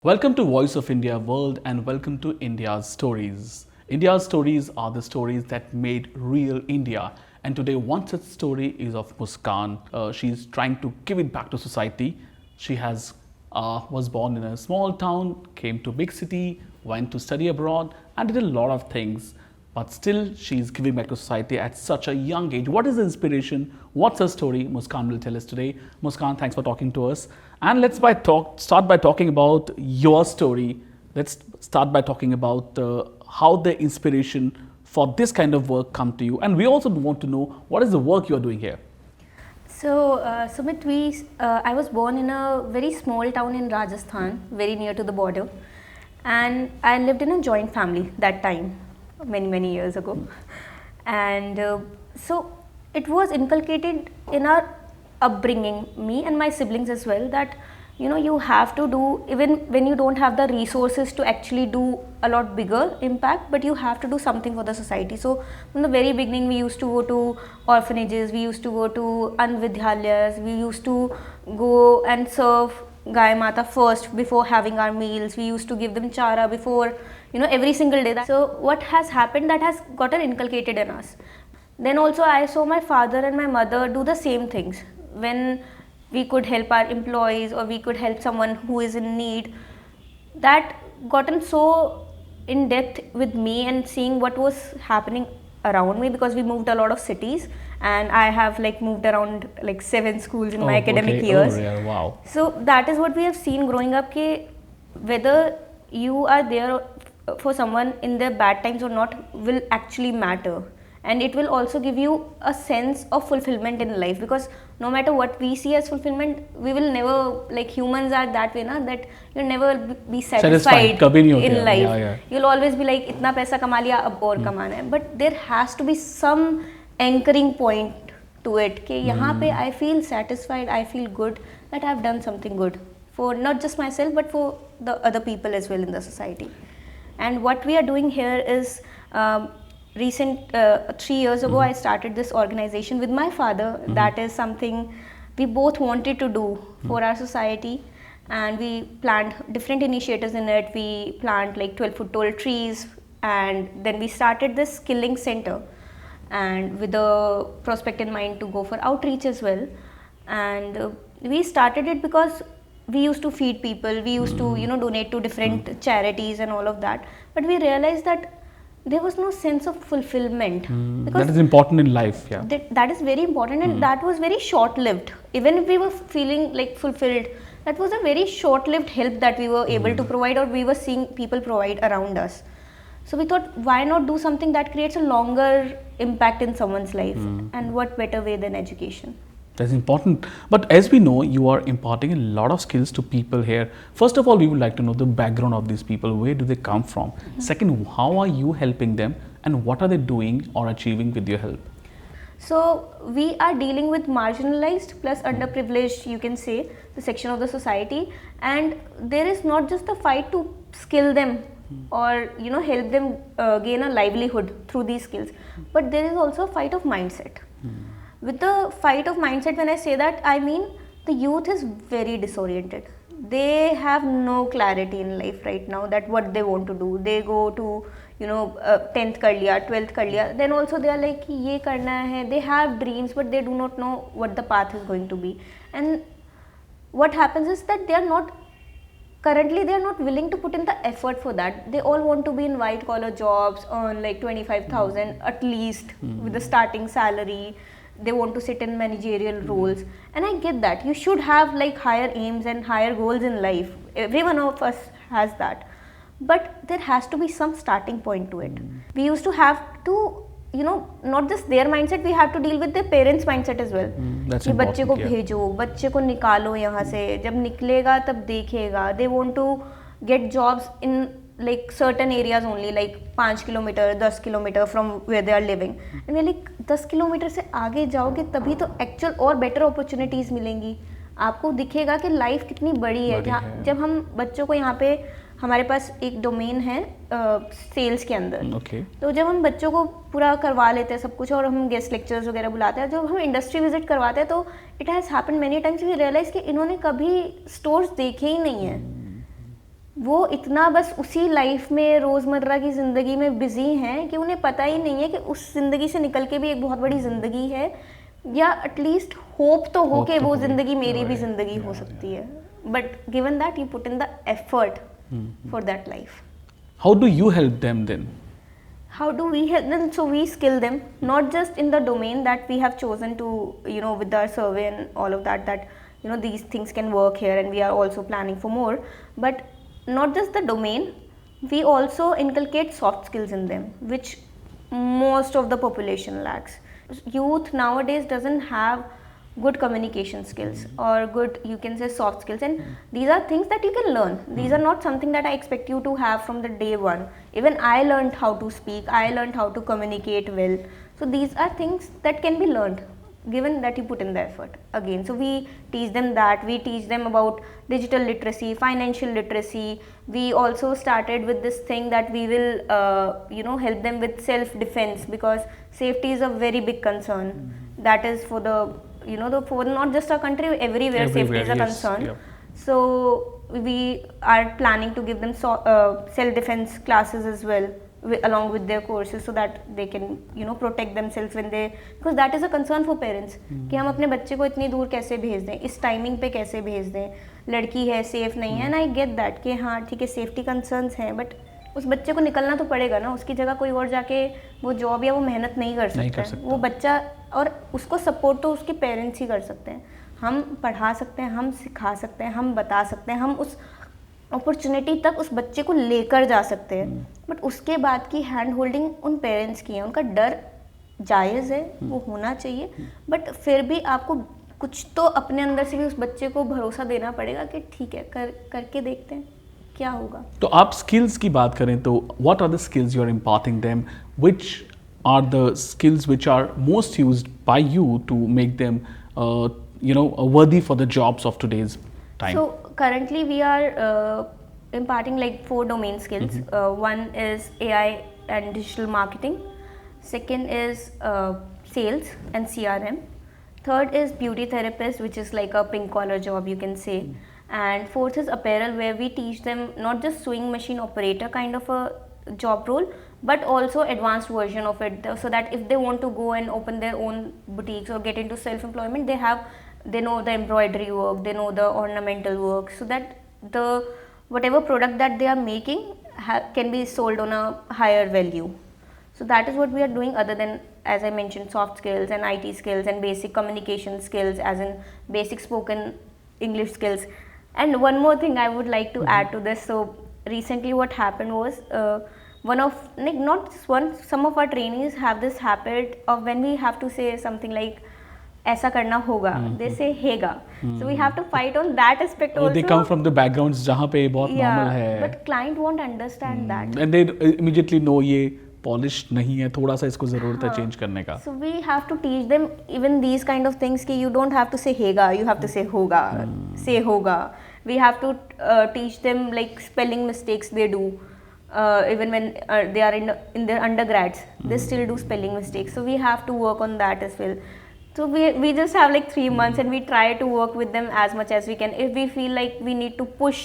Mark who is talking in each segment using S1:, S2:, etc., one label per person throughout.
S1: Welcome to Voice of India World and welcome to India's Stories. India's stories are the stories that made real India. And today, one such story is of Muskan. She's trying to give it back to society. She was born in a small town, came to big city, went to study abroad, and did a lot of things. But still, she's giving back to society at such a young age. What is the inspiration? What's her story? Muskan will tell us today. Muskan, thanks for talking to us. And start by talking about your story. Let's start by talking about how the inspiration for this kind of work come to you. And we also want to know what is the work you're doing here.
S2: Sumit, I was born in a very small town in Rajasthan, very near to the border, and I lived in a joint family that time, many years ago, and so it was inculcated in our upbringing, me and my siblings as well, that you have to do, even when you don't have the resources to actually do a lot bigger impact, but you have to do something for the society. So from the very beginning, we used to go to orphanages, we used to go to anvidyalayas, we used to go and serve Gai Mata first before having our meals. We used to give them chara before, every single day. So what has happened, that has gotten inculcated in us. Then also I saw my father and my mother do the same things. When we could help our employees or we could help someone who is in need, that gotten so in depth with me and seeing what was happening around me, because we moved a lot of cities and I have moved around 7 schools in my academic years.
S1: Oh, yeah. Wow.
S2: So that is what we have seen growing up, whether you are there for someone in their bad times or not will actually matter. And it will also give you a sense of fulfillment in life, because no matter what we see as fulfillment, we will never, humans are that way, that you'll never be satisfied in life.
S1: Yeah.
S2: You'll always be like, itna paisa kama liya, ab aur kamana hai. But there has to be some anchoring point to it, कि यहाँ पे I feel satisfied, I feel good that I've done something good for not just myself but for the other people as well in the society. And what we are doing here is, 3 years ago, I started this organization with my father. That is something we both wanted to do for our society, and we planned different initiatives in it. We planted 12-foot tall trees, and then we started this skilling center, and with the prospect in mind to go for outreach as well. And we started it because we used to feed people, we used to donate to different charities and all of that, but we realized that there was no sense of fulfillment.
S1: Because that is important in life. Yeah,
S2: that is very important, and that was very short lived. Even if we were feeling fulfilled, that was a very short lived help that we were able to provide, or we were seeing people provide around us. So we thought, why not do something that creates a longer impact in someone's life? And what better way than education?
S1: That's important. But as we know, you are imparting a lot of skills to people here. First of all, we would like to know the background of these people. Where do they come from? Second, how are you helping them, and what are they doing or achieving with your help?
S2: So we are dealing with marginalized plus underprivileged, you can say, the section of the society, and there is not just a fight to skill them or help them gain a livelihood through these skills, but there is also a fight of mindset. With the fight of mindset, when I say that, I mean the youth is very disoriented. They have no clarity in life right now that what they want to do. They go to 10th kar liya, 12th kar liya, then also they are like ye karna hai. They have dreams, but they do not know what the path is going to be. And what happens is that they are not willing to put in the effort for that. They all want to be in white collar jobs, earn 25,000 at least with the starting salary. They want to sit in managerial roles, and I get that. You should have higher aims and higher goals in life. Every one of us has that, but there has to be some starting point to it. We used to have to, not just their mindset, we have to deal with their parents' mindset as well.
S1: That's
S2: कि
S1: important.
S2: बच्चे को भेजो, बच्चे को निकालो यहाँ से, जब निकलेगा तब देखेगा. They want to get jobs in certain areas only, 5 kilometer, 10 kilometer from where they are living, and we're 10 kilometer से आगे जाओगे तभी तो actual और better opportunities मिलेंगी. आपको दिखेगा कि लाइफ कितनी बड़ी है. जब हम बच्चों को यहाँ पे, हमारे पास एक डोमेन है सेल्स के अंदर, तो जब हम बच्चों को पूरा करवा लेते हैं सब कुछ, और हम गेस्ट लेक्चर्स वगैरह बुलाते हैं, जब हम इंडस्ट्री विजिट करवाते हैं, तो it has happened many times, we realise कि इन्होंने कभी स्टोर्स देखे ही नहीं है. वो इतना बस उसी लाइफ में रोज़मर्रा की ज़िंदगी में बिजी हैं कि उन्हें पता ही नहीं है कि उस ज़िंदगी से निकल के भी एक बहुत बड़ी ज़िंदगी है, या एटलीस्ट होप तो हो
S1: Hope
S2: कि
S1: तो
S2: वो
S1: हो,
S2: ज़िंदगी मेरी भी
S1: right,
S2: ज़िंदगी हो
S1: yeah,
S2: सकती है, but given that you put in the effort for that life.
S1: How do you help them then?
S2: How do we help them? So we skill them, not just in the domain that we have chosen to, with our survey and all of that these things can work here, and we are also planning for more. But not just the domain, we also inculcate soft skills in them, which most of the population lacks. Youth nowadays doesn't have good communication skills or good, you can say, soft skills, and these are things that you can learn. These are not something that I expect you to have from the day one. Even I learned how to speak, I learned how to communicate well. So these are things that can be learned given that you put in the effort again. So we teach them that, we teach them about digital literacy, financial literacy. We also started with this thing that we will help them with self defense, because safety is a very big concern. That is for the for not just our country, everywhere safety is a
S1: yes,
S2: concern.
S1: yep.
S2: So we are planning to give them self defense classes as well, along with their courses, so that they can protect themselves when they, because that is a concern for parents कि हम अपने बच्चे को इतनी दूर कैसे भेज दें, इस टाइमिंग पे कैसे भेज दें, लड़की है, सेफ नहीं है. एंड आई गेट दैट कि हाँ ठीक है, सेफ्टी कंसर्न्स हैं, बट उस बच्चे को निकलना तो पड़ेगा ना. उसकी जगह कोई और जाके वो जॉब या वो मेहनत नहीं कर सकता है. वो बच्चा, और उसको सपोर्ट तो उसके पेरेंट्स ही कर सकते हैं. हम पढ़ा सकते हैं, हम सिखा सकते हैं, हम बता सकते हैं, हम उस अपॉर्चुनिटी तक उस बच्चे को लेकर जा सकते हैं, बट उसके बाद की हैंड होल्डिंग उन पेरेंट्स की है. उनका डर जायज़ है, वो होना चाहिए, बट फिर भी आपको कुछ तो अपने अंदर से भी उस बच्चे को भरोसा देना पड़ेगा कि ठीक है, करके देखते हैं क्या होगा.
S1: तो आप स्किल्स की बात करें तो what are the skills you are imparting them, which are the skills which are most used by you to make them worthy for the jobs of today's time?
S2: So currently we are imparting like 4 domain skills. One is AI and digital marketing. Second is sales and CRM. Third is beauty therapist, which is like a pink collar job, you can say. And fourth is apparel, where we teach them not just sewing machine operator kind of a job role, but also advanced version of it, so that if they want to go and open their own boutiques or get into self-employment, they know the embroidery work, they know the ornamental work, so that the whatever product that they are making can be sold on a higher value. So that is what we are doing, other than, as I mentioned, soft skills and IT skills and basic communication skills, as in basic spoken English skills. And one more thing I would like to add to this. So recently what happened was, one of, like, not just one, some of our trainees have this habit of, when we have to say something like ऐसा करना होगा, they say हेगा. So we have to fight on that aspect also.
S1: They come from the backgrounds जहाँ पे बहुत normal है.
S2: But client won't understand that.
S1: And they immediately know ये polished नहीं है, थोड़ा सा इसको ज़रूरत है change करने का.
S2: So we have to teach them even these kind of things कि you don't have to say हेगा, you have to say होगा, say होगा. We have to teach them like spelling mistakes they do. Even when they are in their undergrads, they still do spelling mistakes. So we have to work on that as well. So we just have like 3 months, and we try to work with them as much as we can. If we feel like we need to push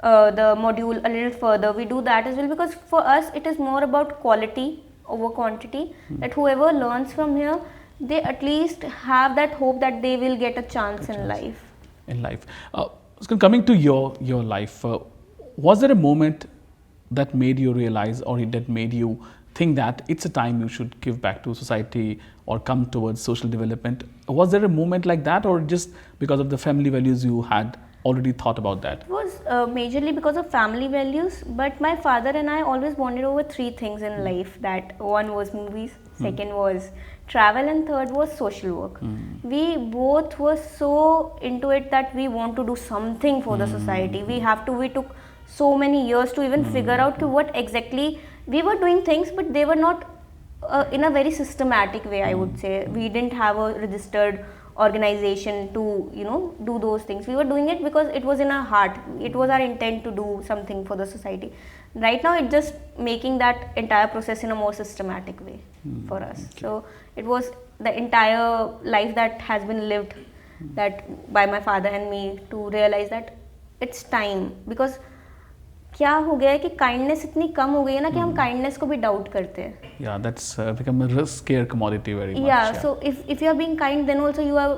S2: the module a little further, we do that as well, because for us it is more about quality over quantity. That whoever learns from here, they at least have that hope that they will get a chance in life.
S1: Coming to your life, was there a moment that made you realize, or that made you think that it's a time you should give back to society or come towards social development? Was there a moment like that, or just because of the family values you had already thought about that?
S2: It was majorly because of family values, but my father and I always bonded over 3 things in life. That one was movies, second was travel, and third was social work. We both were so into it that we want to do something for the society. We took so many years to even figure out what exactly we were doing things, but they were not in a very systematic way, I would say. We didn't have a registered organization to do those things. We were doing it because it was in our heart. It was our intent to do something for the society. Right now it's just making that entire process in a more systematic way for us. Okay. So it was the entire life that has been lived that by my father and me, to realize that it's time, because क्या हो गया है कि kindness इतनी कम हो गई है ना कि हम काइंडनेस को भी डाउट करते हैं.
S1: Yeah, that's become a scarce commodity very much.
S2: Yeah, so if you are being kind, then also you are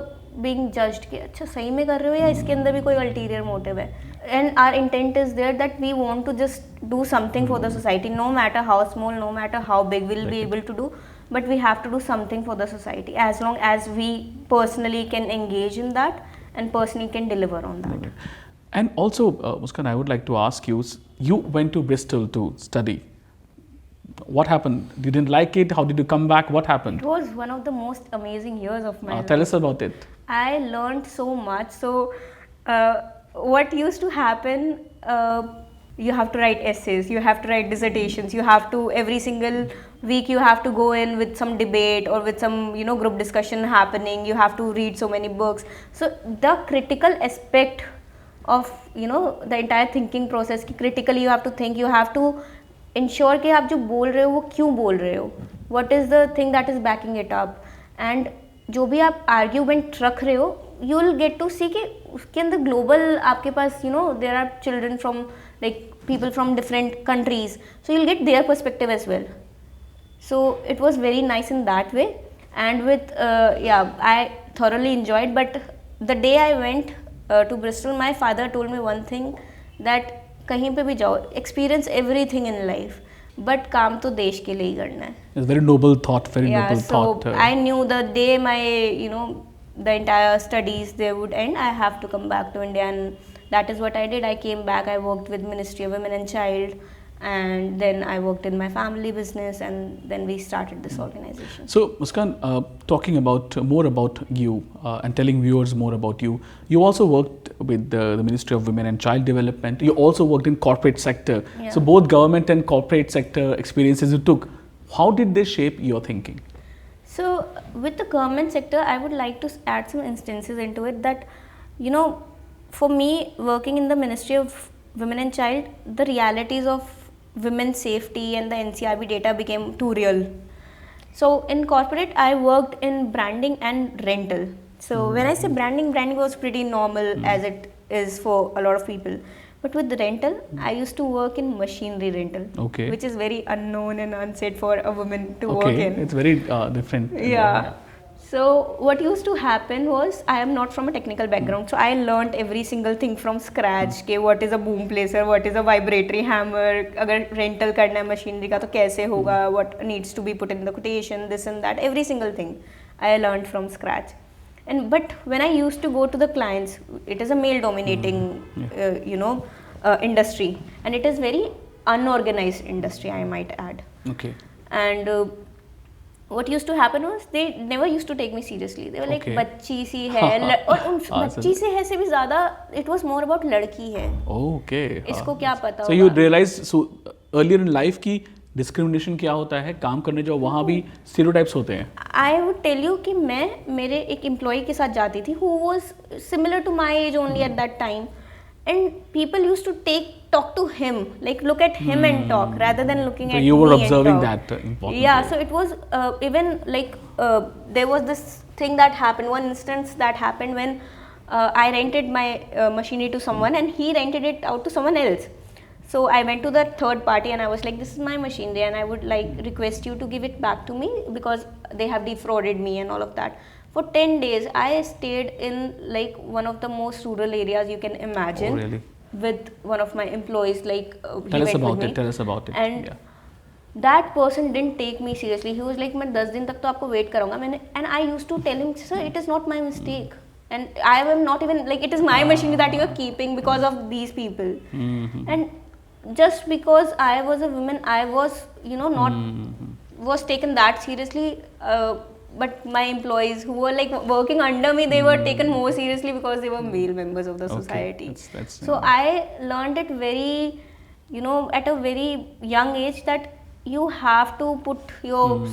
S2: being judged कि अच्छा सही में कर रहे हो या इसके अंदर भी कोई ulterior motive है. And our intent is there that we want to just do something for the society, no matter how small, no matter how big we'll be able to do, but we have to do something for the society as long as we personally can engage in that and personally can deliver on that.
S1: And also, Muskan, I would like to ask you, you went to Bristol to study. What happened? You didn't like it? How did you come back? What happened?
S2: It was one of the most amazing years of my life.
S1: Tell us about it.
S2: I learned so much. So, what used to happen, you have to write essays, you have to write dissertations, you have to, every single week you have to go in with some debate or with some, group discussion happening, you have to read so many books. So, the critical aspect of, the entire thinking process, critically you have to think, you have to ensure कि आप जो बोल रहे हो वो क्यों बोल रहे हो, what is the thing that is backing it up, and जो भी आप argument रख रहे हो, you will get to see कि उसके अंदर global आपके पास there are children from like people from different countries, so you'll get their perspective as well. So it was very nice in that way, and with I thoroughly enjoyed. But the day I went to Bristol, my father told me one thing, that कहीं पे भी जाओ, experience everything in life, but काम तो देश के लिए ही करना है.
S1: It's very noble thought, very noble thought.
S2: So I knew the day my the entire studies they would end, I have to come back to India, and that is what I did. I came back, I worked with Ministry of Women and Child, and then I worked in my family business, and then we started this organization.
S1: So Muskan, talking about more about you and telling viewers more about you, you also worked with the Ministry of Women and Child Development. You also worked in corporate sector.
S2: Yeah.
S1: So both government and corporate sector experiences you took, how did they shape your thinking?
S2: So with the government sector, I would like to add some instances into it that, for me working in the Ministry of Women and Child, the realities of women's safety and the NCRB data became too real. So in corporate, I worked in branding and rental. So when I say branding was pretty normal as it is for a lot of people. But with the rental, I used to work in machinery rental,
S1: Okay.
S2: which is very unknown and unsaid for a woman to work
S1: Okay,
S2: in.
S1: it's very different.
S2: Yeah. So what used to happen was, I am not from a technical background, so I learned every single thing from scratch. कि what is a boom placer, what is a vibratory hammer, अगर rental करना है machinery का तो कैसे होगा, what needs to be put in the quotation, this and that, every single thing I learned from scratch. And but when I used to go to the clients, it is a male dominating industry, and it is very unorganized industry, I might add.
S1: Okay.
S2: And what used to happen was, they never used to take me seriously. They were like,
S1: Okay.
S2: बच्ची सी है, और उन बच्ची से है से भी ज़्यादा, it was more about लड़की है.
S1: Okay.
S2: इसको क्या पता
S1: So
S2: होगा?
S1: you realized so earlier in life कि discrimination क्या होता है, काम करने जाओ वहाँ भी stereotypes होते हैं.
S2: I would tell you कि मैं मेरे एक employee के साथ जाती थी, who was similar to my age only at that time, and people used to talk to him, like look at him and talk rather than looking
S1: So
S2: at
S1: you were
S2: me
S1: observing
S2: and talk.
S1: that important.
S2: Yeah, so it was even like there was this thing that happened, one instance that happened when I rented my machinery to someone and he rented it out to someone else. So I went to the third party and I was like, this is my machinery and I would like request you to give it back to me because they have defrauded me and all of that. For 10 days, I stayed in like one of the most rural areas you can imagine.
S1: Oh, really?
S2: With one of my employees, like
S1: Tell us about it.
S2: And
S1: yeah.
S2: that person didn't take me seriously. He was like, मैं 10 दिन तक तो आपको wait करूँगा मैंने. And I used to tell him, sir, it is not my mistake. And I am not even like, it is my machinery that you are keeping because of these people.
S1: Mm-hmm.
S2: And just because I was a woman, I was not was taken that seriously. But my employees who were like working under me, they were taken more seriously because they were male members of the society.
S1: That's
S2: So I learned it very, at a very young age that you have to put your,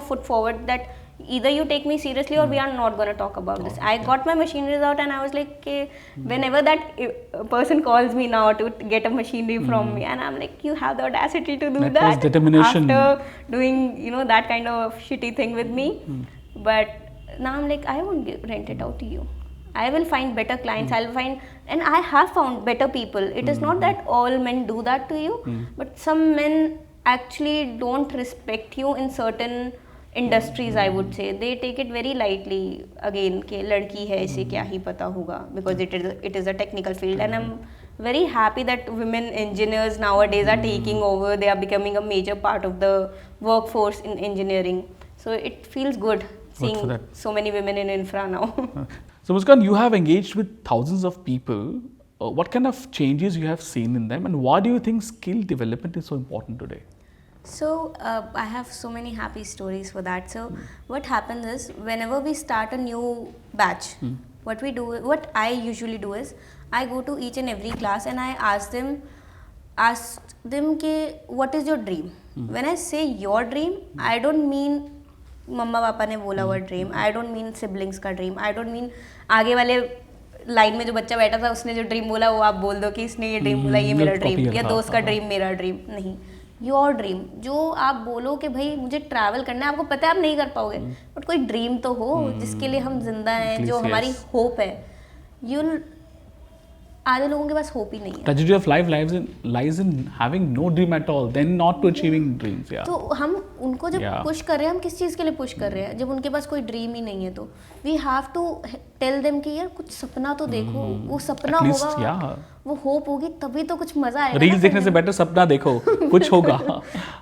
S2: foot forward that either you take me seriously or we are not going to talk about this. I got my machineries out and I was like, okay, whenever that person calls me now to get a machinery from me, and I'm like, you have the audacity to do that.
S1: That was determination.
S2: After doing, that kind of shitty thing with me. But now I'm like, I won't rent it out to you. I will find better clients. I'll find, and I have found better people. It is not that all men do that to you, but some men actually don't respect you in certain industries. I would say they take it very lightly. Again, कि लड़की है इसे क्या ही पता होगा, because it is a technical field, and I'm very happy that women engineers nowadays are taking over. They are becoming a major part of the workforce in engineering. So it feels good seeing
S1: that.
S2: so many women in infra now.
S1: So Muskan, you have engaged with thousands of people. What kind of changes you have seen in them, and why do you think skill development is so important today?
S2: So I have so many happy stories for that. So what happens is, whenever we start a new batch, what I usually do is, I go to each and every class and I ask them कि what is your dream? When I say your dream, I don't mean मम्मा पापा ने बोला हुआ dream, I don't mean siblings का dream, I don't mean आगे वाले line में जो बच्चा बैठा था उसने जो ड्रीम बोला वो आप बोल दो कि इसने ये ड्रीम बोला, ये मेरा ड्रीम, या दोस्त का ड्रीम मेरा ड्रीम। नहीं, योर ड्रीम, जो आप बोलो कि भाई मुझे ट्रैवल करना है, आपको पता है आप नहीं कर पाओगे, बट कोई ड्रीम तो हो जिसके लिए हम जिंदा हैं, जो हमारी होप है। यूल आधे लोगों के पास होप ही नहीं है।
S1: Tragedy of life lies in having no dream at all, then not to achieving dreams. Yeah.
S2: तो हम उनको जब पुश कर रहे हैं, हम किस चीज़ के लिए पुश कर रहे हैं? जब उनके पास कोई ड्रीम ही नहीं है, तो we have to tell them कि यार कुछ सपना तो देखो, वो सपना होगा, वो होप होगी, तभी तो कुछ मजा आएगा।
S1: रील्स देखने से बेटर सपना देखो, कुछ होगा।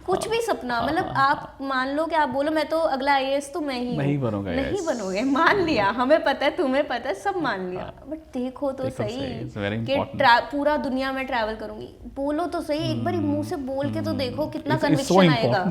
S2: कुछ भी सपना, मतलब आप मान लो कि आप बोलो मैं तो अगला आईएएस तो मैं ही
S1: नहीं बनूंगा,
S2: नहीं बनोगे, मान लिया, हमें पता है, तुम्हें पता है, सब मान लिया, बट देखो तो सही कि पूरा दुनिया में ट्रैवल करूंगी, बोलो तो सही, एक बार मुंह से बोल के तो देखो कितना कन्विक्शन आएगा।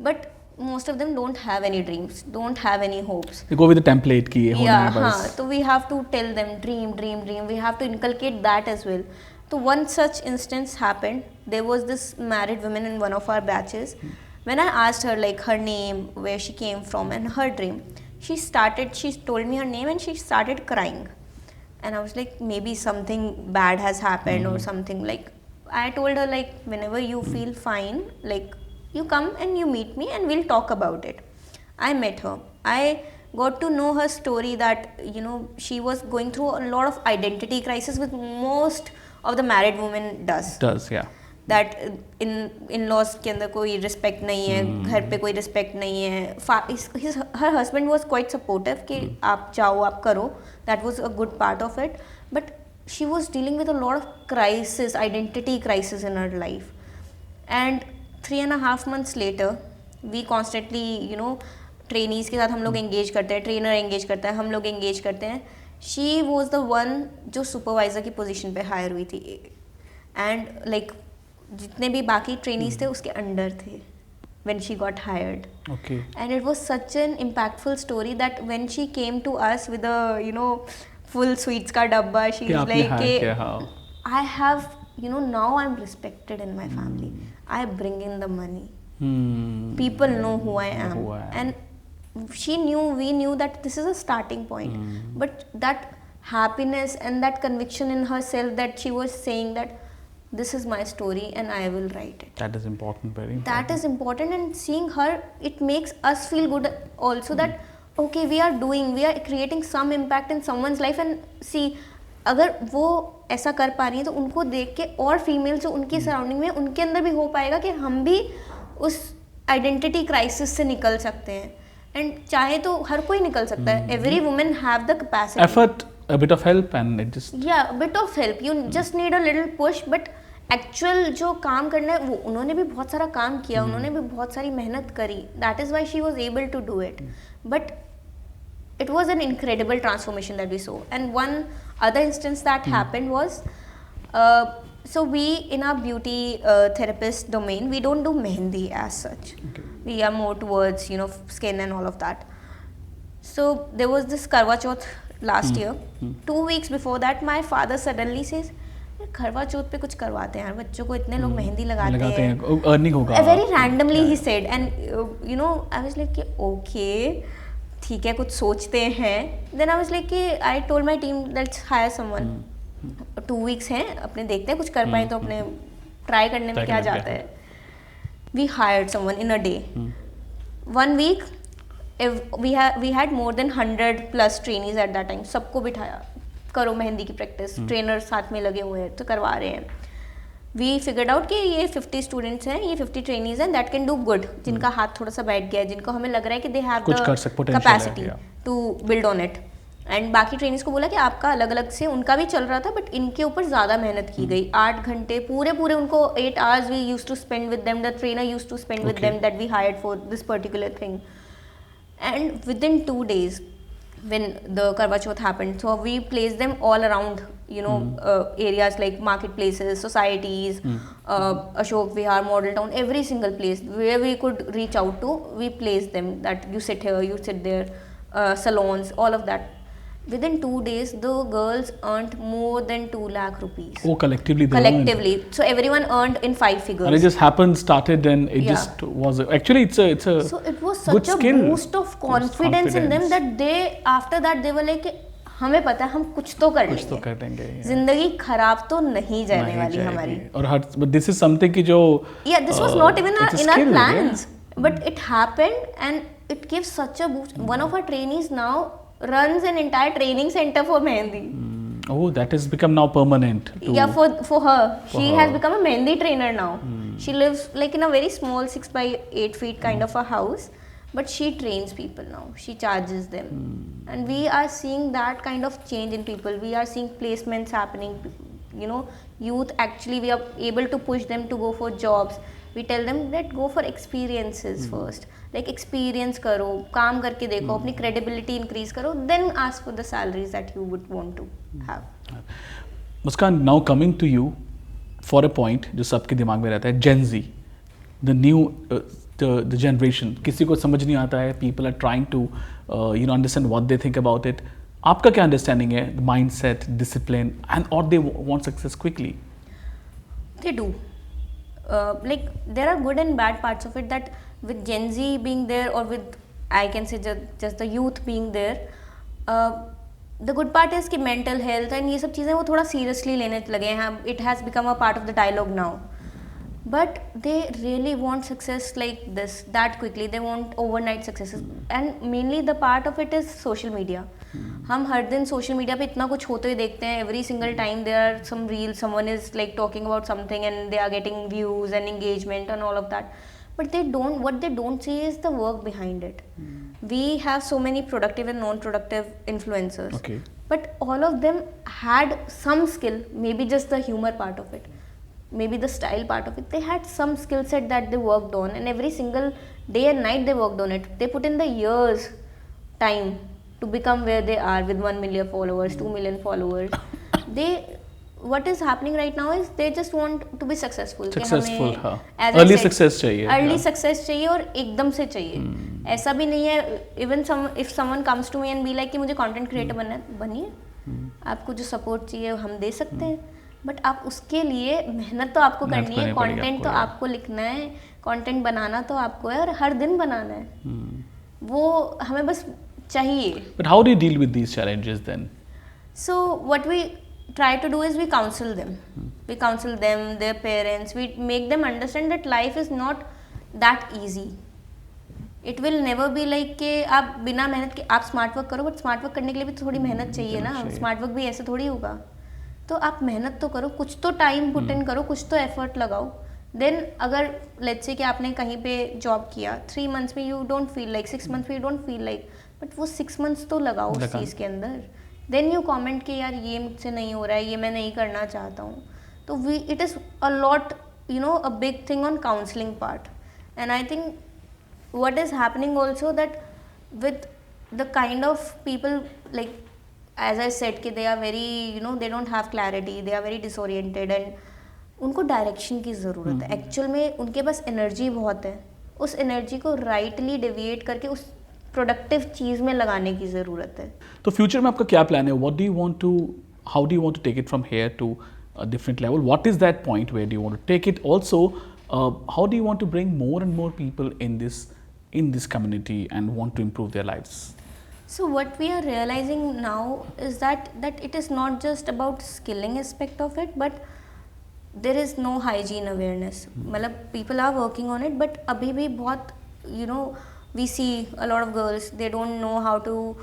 S2: But most of them don't have any dreams, don't have any hopes.
S1: They go with the template ki ye hona hai bas.
S2: हाँ, तो we have to tell them dream, dream, dream. We have to inculcate that as well. So one such instance happened. There was this married woman in one of our batches. When I asked her like her name, where she came from, and her dream, she told me her name and she started crying. And I was like, maybe something bad has happened or something. Like I told her like, whenever you feel fine, like you come and you meet me and we'll talk about it. I met her. I got to know her story that, you know, she was going through a lot of identity crisis, which most of the married women does.
S1: Yeah.
S2: That in-laws के अंदर कोई respect नहीं है, घर पे कोई respect नहीं है. Her husband was quite supportive कि आप जाओ, आप करो. That was a good part of it. But she was dealing with a lot of crisis, identity crisis in her life. And 3.5 months later, we constantly, you know, trainees के साथ हम लोग engage करते हैं, trainer engage करता है, हम लोग engage करते हैं. She was the one जो supervisor की position पे hire हुई थी, and like जितने भी बाकी trainees थे उसके under थे when she got hired.
S1: Okay.
S2: And it was such an impactful story that when she came to us with a, you know, full sweets का डब्बा, she's like, I have, you know, now I'm respected in my family. I bring in the money. People know who I am. And we knew that this is a starting point. But that happiness and that conviction in herself that she was saying that this is my story and I will write it.
S1: That is important, very important.
S2: That is important, and seeing her, it makes us feel good also that, okay, we are creating some impact in someone's life. And see, अगर वो ऐसा कर पा रही है तो उनको देख के और फीमेल जो उनकी सराउंडिंग में, उनके अंदर भी हो पाएगा कि हम भी उस आइडेंटिटी क्राइसिस से निकल सकते हैं. एंड चाहे तो हर कोई निकल सकता है. Every woman have the capacity.
S1: Effort, a bit of help, and it just
S2: a bit of help. You just need a little push. But actual जो काम करना है वो उन्होंने भी बहुत सारा काम किया, उन्होंने भी बहुत सारी मेहनत करी. That is why she was able to do it. But it was an incredible transformation that we saw. And one other instance that happened was, so we in our beauty therapist domain, we don't do mehendi as such. Okay. We are more towards, you know, skin and all of that. So there was this Karwa Chauth last year. 2 weeks before that, my father suddenly says, करवा चौथ पे कुछ करवाते हैं यार, बच्चों को इतने लोग मेहंदी लगाते हैं,
S1: अर्निंग होगा.
S2: Very randomly he said, and you know, I was like, okay, ठीक है, कुछ सोचते हैं. Then I was like, I told my team, let's hire someone. 2 weeks हैं, अपने देखते हैं कुछ कर पाए तो अपने ट्राई करने में क्या जाता है. We hired someone in a day. 1 week, we had more than 100 plus trainees at that time. सबको बिठाया, करो मेहंदी की प्रैक्टिस, ट्रेनर साथ में लगे हुए हैं तो करवा रहे हैं. We figured out कि ये 50 स्टूडेंट्स हैं, ये 50 ट्रेनीज हैं that can do good, जिनका हाथ थोड़ा सा बैठ गया है, जिनको हमें लग रहा है कि they have the capacity to build on it. And बाकी ट्रेनिंग्स को बोला कि आपका अलग अलग से उनका भी चल रहा था, बट इनके ऊपर ज़्यादा मेहनत की गई. 8 घंटे पूरे उनको 8 hours we used to spend with them, the trainer used to spend with them that we hired for this particular thing. And within 2 days when the Karwa Chauth happened, so we placed them all around, areas like marketplaces, societies, Ashok Vihar, Model Town, every single place where we could reach out to, we placed them, that you sit here, you sit there, salons, all of that. Within 2 days, the girls earned more than 2 lakh rupees.
S1: Oh, collectively.
S2: So everyone earned in 5 figures.
S1: And it just happened, started, and it just was. Actually, it's a.
S2: So it was such a boost of confidence in them that after that they were like, हमें पता है हम कुछ तो कर लेंगे. जिंदगी खराब तो नहीं जाने वाली हमारी.
S1: और but this is something कि जो.
S2: Yeah, this was not even in our plans, but it happened and it gives such a boost. One of our trainees now runs an entire training center for Mehendi.
S1: Oh, that has become now permanent.
S2: Yeah, for her. She has become a Mehendi trainer now. She lives like in a very small 6 by 8 feet kind of a house, but she trains people now. She charges them. And we are seeing that kind of change in people. We are seeing placements happening. Youth actually, we are able to push them to go for jobs. We tell them that go for experiences first. Like experience करो, काम करके देखो, अपनी credibility increase करो, then ask for the salaries that you would want to have.
S1: Muskan, now coming to you for a point जो सबके दिमाग में रहता है, Gen Z, the new the generation, किसी को समझ नहीं आता है, people are trying to understand what they think about it. आपका क्या understanding है, mindset, discipline, and or they want success quickly?
S2: They do. Like there are good and bad parts of it, that with Gen Z being there, or with, I can say, just the youth being there, the good part is कि mental health and ये सब चीज़ें वो थोड़ा seriously लेने लगे हैं. It has become a part of the dialogue now. But they really want success like this, that quickly. They want overnight successes. And mainly the part of it is social media. हम हर दिन social media पे इतना कुछ होते हुए देखते हैं. Every single time there are some reels, someone is like talking about something and they are getting views and engagement and all of that. But what they don't see is the work behind it. We have so many productive and non-productive influencers.
S1: Okay.
S2: But all of them had some skill, maybe just the humor part of it, maybe the style part of it. They had some skill set that they worked on, and every single day and night they worked on it. They put in the years time to become where they are with 1 million followers, 2 million followers. What is happening right now is they just want to be successful.
S1: हाँ. Early success चाहिए.
S2: Early success चाहिए और एकदम से चाहिए. ऐसा भी नहीं है. Even if someone comes to me and be like कि मुझे content creator बनना है, बनिए. आपको जो support चाहिए हम दे सकते हैं. बट आप उसके लिए मेहनत तो आपको करनी है. कंटेंट तो आपको लिखना है, कंटेंट बनाना तो आपको है, और हर दिन बनाना है. वो हमें बस चाहिए.
S1: But how do you deal with these challenges then?
S2: So what we try to do is we counsel them. We counsel them, their parents. We make them understand that life is not that easy. It will never be like कि आप बिना मेहनत के आप smart work करो, but smart work करने के लिए भी थोड़ी मेहनत चाहिए ना. स्मार्ट वर्क भी ऐसे थोड़ी होगा. तो आप मेहनत तो करो, कुछ तो टाइम पुट इन करो, कुछ तो एफर्ट लगाओ. देन अगर लेट्स से कि आपने कहीं पे जॉब किया, 3 months में you don't feel like, 6 months में you don't feel like, but वो 6 months तो लगाओ उस चीज़ के अंदर. देन यू कमेंट कि यार ये मुझसे नहीं हो रहा है, ये मैं नहीं करना चाहता हूँ. तो it is a lot, a big thing on counselling part. And I think what is happening also that with the kind of people, like as I said कि they are very, they don't have clarity, they are very disoriented, and उनको direction की ज़रूरत है. Actual में उनके पास energy बहुत है, उस एनर्जी को राइटली डेविएट करके उस प्रोडक्टिव चीज़ में लगाने की ज़रूरत है.
S1: तो फ्यूचर में आपका क्या प्लान है? What do you want to, how do you want to take it from here to a different level? What is that point where do you want to take it? Also, how do you want to bring more and more people in this community and want to improve their lives?
S2: So what we are realizing now is that it is not just about skilling aspect of it, but there is no hygiene awareness. मतलब people are working on it, but अभी भी बहुत we see a lot of girls, they don't know how to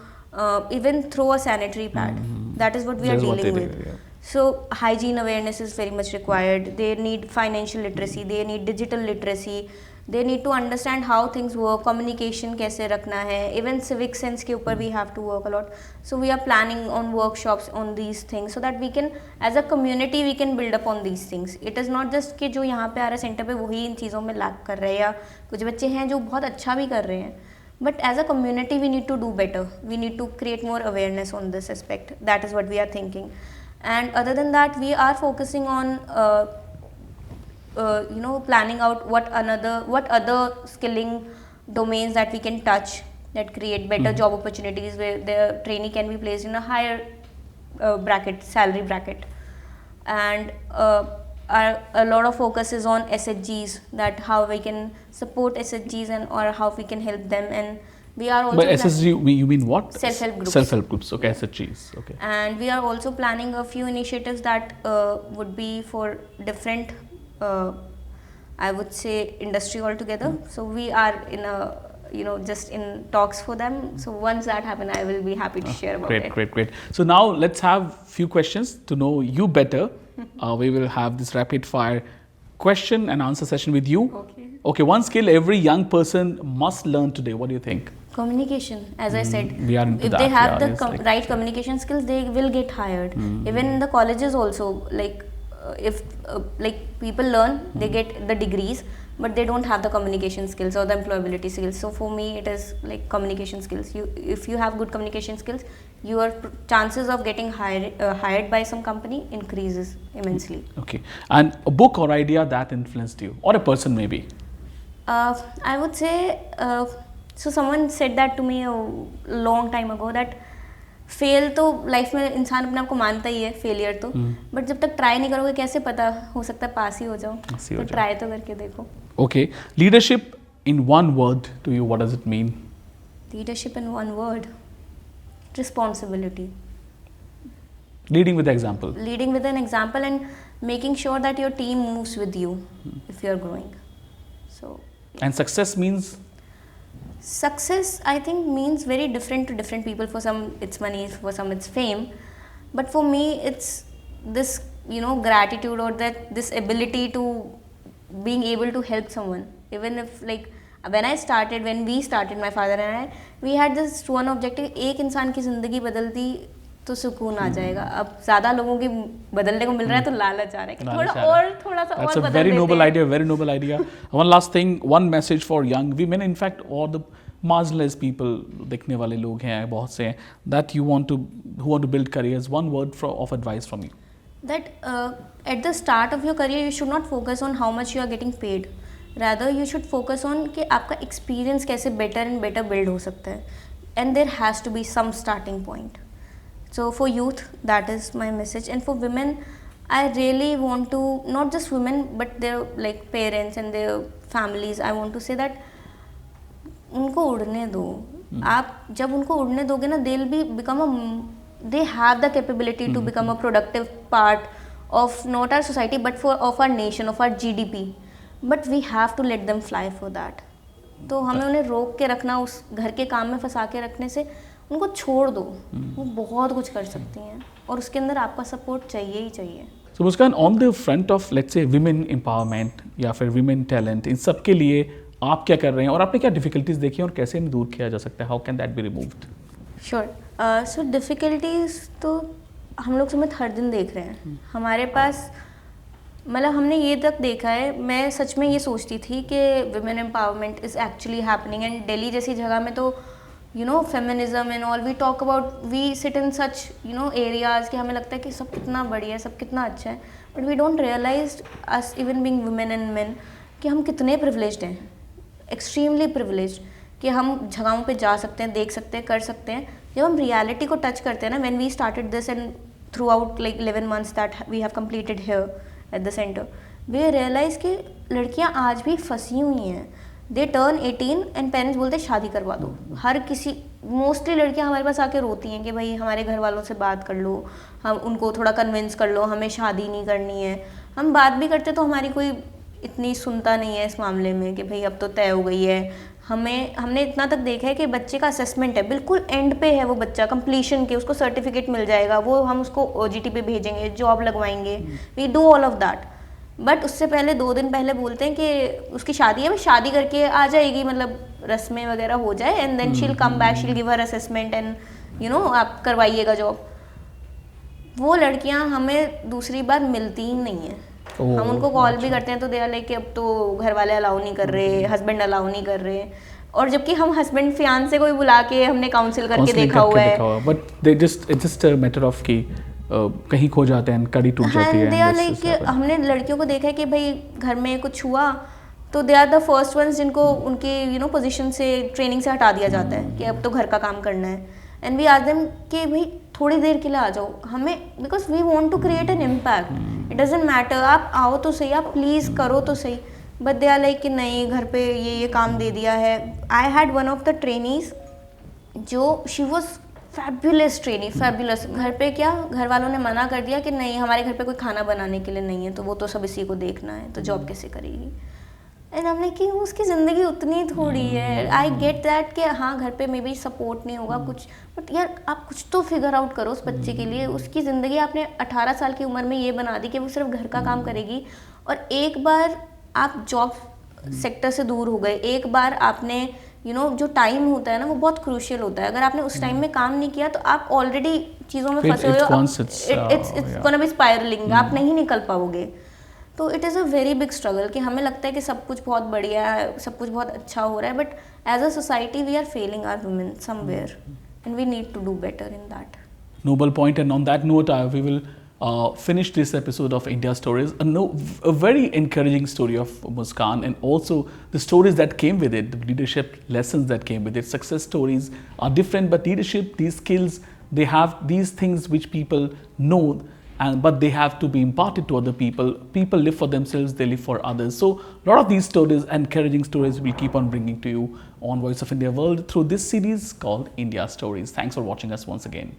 S2: even throw a sanitary pad. That is what we are
S1: That is what
S2: dealing
S1: they
S2: with.
S1: do, yeah.
S2: So hygiene awareness is very much required. They need financial literacy, they need digital literacy, they need to understand how things work, communication कैसे रखना है, even civic sense के ऊपर we have to work a lot. So we are planning on workshops on these things so that we can, as a community, we can build up on these things. It is not just कि जो यहाँ पे आ रहा है centre पे वही इन चीज़ों में लैक कर रहे हैं, या कुछ बच्चे हैं जो बहुत अच्छा भी कर रहे हैं. But as a community, we need to do better. We need to create more awareness on this aspect. That is what we are thinking. And other than that, we are focusing on planning out what other skilling domains that we can touch that create better job opportunities, where the trainee can be placed in a higher salary bracket. And a lot of focus is on SHGs, that how we can support SHGs and or how we can help them. And we are also
S1: By SSG, you mean what?
S2: Self-help groups.
S1: Self-help groups, okay, SHGs, okay.
S2: And we are also planning a few initiatives that would be for different, I would say, industry altogether. So we are in a, just in talks for them. So once that happens, I will be happy to share about it.
S1: Great. So now let's have few questions to know you better. We will have this rapid fire question and answer session with you. Okay, one skill every young person must learn today. What do you think?
S2: Communication, as I said.
S1: We are into
S2: if
S1: that,
S2: they have
S1: yeah,
S2: the
S1: it's like-
S2: right communication skills, they will get hired. Even in the colleges also, like if people learn, they get the degrees, but they don't have the communication skills or the employability skills. So for me, it is like communication skills. If you have good communication skills, your chances of getting hired by some company increases immensely.
S1: Okay, and a book or idea that influenced you, or a person maybe?
S2: I would say, so someone said that to me a long time ago, that fail तो life में इंसान अपने आप को मानता ही है, failure तो, but जब तक ट्राई नहीं करोगे कैसे पता हो सकता है पास ही हो जाओ. तो ट्राई तो करके देखो.
S1: Okay, leadership in one word to you, what does it mean?
S2: Leadership in one word, responsibility.
S1: Leading with example.
S2: Leading with an example and making sure that your team moves with you if you are growing. So.
S1: And success means?
S2: Success, I think, means very different to different people. For some it's money, for some it's fame, but for me it's this gratitude, or that this ability to being able to help someone. Even if when we started, my father and I, we had this one objective, एक इंसान की ज़िंदगी बदलती तो सुकून आ जाएगा. अब ज़्यादा लोगों की बदलने को मिल रहा है तो लालच आ रहा है कि थोड़ा सा
S1: That's
S2: और
S1: a
S2: बदल
S1: very
S2: देते
S1: noble
S2: हैं.
S1: idea, very noble idea. One last thing, one message for young women, in fact, or the marginalized people, देखने वाले लोग हैं बहुत से हैं, that who want to build careers. One word of advice from you.
S2: That at the start of your career, you should not focus on how much you are getting paid. Rather, you should focus on कि आपका experience कैसे better and better build हो सकता है. And there has to be some starting point. So for youth, that is my message. And for women, I really want to, not just women, but their parents and their families, I want to say that उनको उड़ने दो. आप जब उनको उड़ने दोगे ना, they have the capability to become a productive part of not our society but of our nation, of our GDP. But we have to let them fly for that. तो हमें उन्हें रोक के रखना, उस घर के काम में फंसा के रखने से, उनको छोड़ दो. वो बहुत कुछ कर सकती हैं और उसके अंदर आपका सपोर्ट चाहिए ही चाहिए.
S1: So Muskan, on the front of let's say women empowerment या फिर women talent, इन सब के लिए आप क्या कर रहे हैं और आपने क्या डिफिकल्टीज देखी हैं और कैसे इन्हें दूर किया जा सकता है? How can that be removed?
S2: Sure. So difficulties तो हम लोग समेत हर दिन देख रहे हैं. हमारे पास हमने ये तक देखा है, मैं सच में ये सोचती थी कि women empowerment is actually happening. And Delhi जैसी जगह में तो feminism and all we talk about, we sit in such areas कि हमें लगता है कि सब कितना बढ़िया है, सब कितना अच्छा है. But we don't realise us even being women and men कि हम कितने प्रिविलेज्ड हैं, एक्सट्रीमली प्रिविलेज्ड, कि हम जगहों पे जा सकते हैं, देख सकते हैं, कर सकते हैं. जब हम रियलिटी को टच करते हैं ना, when we started this and throughout 11 months that we have completed here at the centre, we realise कि लड़कियां आज भी फंसी हुई हैं. दे टर्न 18 एंड पेरेंट्स बोलते हैं शादी करवा दो. हर किसी, मोस्टली लड़कियां हमारे पास आके रोती हैं कि भाई हमारे घर वालों से बात कर लो, हम उनको थोड़ा कन्विंस कर लो, हमें शादी नहीं करनी है. हम बात भी करते तो हमारी कोई इतनी सुनता नहीं है इस मामले में कि भाई अब तो तय हो गई है, हमने इतना तक देखा है कि बच्चे का असेसमेंट है, बिल्कुल एंड पे है वो बच्चा, कंप्लीशन के, उसको सर्टिफिकेट मिल जाएगा, वो हम उसको OGT पे भेजेंगे, जॉब लगवाएंगे, we do all of that. But उससे पहले 2 दिन पहले बोलते हैं कि उसकी शादी है, वो शादी करके आ जाएगी, मतलब रस्में वगैरह हो जाए, एंड देन शील कम बैक, शील गिव हर असेसमेंट एंड आप करवाइएगा जॉब। वो लड़कियां हमें दूसरी बार मिलती ही नहीं है। हम उनको कॉल भी करते हैं तो दे आर लाइक कि अब तो घर वाले अलाउ नहीं कर रहे, हस्बैंड अलाउ नहीं कर रहे, और जबकि हम हस्बैंड फियांसे को भी बुला के हमने काउंसिल करके देखा हुआ है,
S1: but they just matter of कि कहीं खो जाते हैं, कड़ी टूट जाती है।
S2: दे आर लाइक हमने लड़कियों को देखा है कि भाई घर में कुछ हुआ तो they are the first ones जिनको उनके पोजीशन से, ट्रेनिंग से हटा दिया जाता है कि अब तो घर का काम करना है, एंड वी आस्क देम कि भाई थोड़ी देर के लिए आ जाओ, हमें because we want to create an impact, it doesn't matter, आप आओ तो सही, आप प्लीज़ करो तो सही, बट दे आर लाइक कि नहीं घर पे ये काम दे दिया है। I had one of the trainees जो she was fabulous trainee, fabulous, घर पे क्या घर वालों ने मना कर दिया कि नहीं हमारे घर पे कोई खाना बनाने के लिए नहीं है, तो वो तो सब इसी को देखना है, तो जॉब कैसे करेगी। एंड हमने कि उसकी ज़िंदगी उतनी थोड़ी है, आई गेट दैट कि हाँ घर पे मे बी सपोर्ट नहीं होगा कुछ, बट यार आप कुछ तो फिगर आउट करो उस बच्चे के लिए। उसकी ज़िंदगी आपने 18 साल की उम्र में ये बना दी कि वो सिर्फ घर का काम करेगी, और एक बार आप जॉब सेक्टर से दूर हो गए, एक बार आपने जो टाइम होता है ना वो बहुत क्रूशियल होता है, अगर आपने उस टाइम में काम नहीं किया तो आप ऑलरेडी चीज़ों में फंसे हुए हो, इट्स गोना बी स्पायरलिंग, आप नहीं निकल पाओगे। तो it is a very big struggle कि हमें लगता है कि सब कुछ बहुत बढ़िया है, सब कुछ बहुत अच्छा हो रहा है, but as a society we are failing our women somewhere and we need to do better in that.
S1: Noble point, and on that note, we will finish this episode of India Stories. A very encouraging story of Muskan, and also the stories that came with it, the leadership lessons that came with it. Success stories are different, but leadership, these skills, they have these things which people know, but they have to be imparted to other people. People live for themselves, they live for others. So a lot of these stories, encouraging stories, we'll keep on bringing to you on Voice of India World through this series called India Stories. Thanks for watching us once again.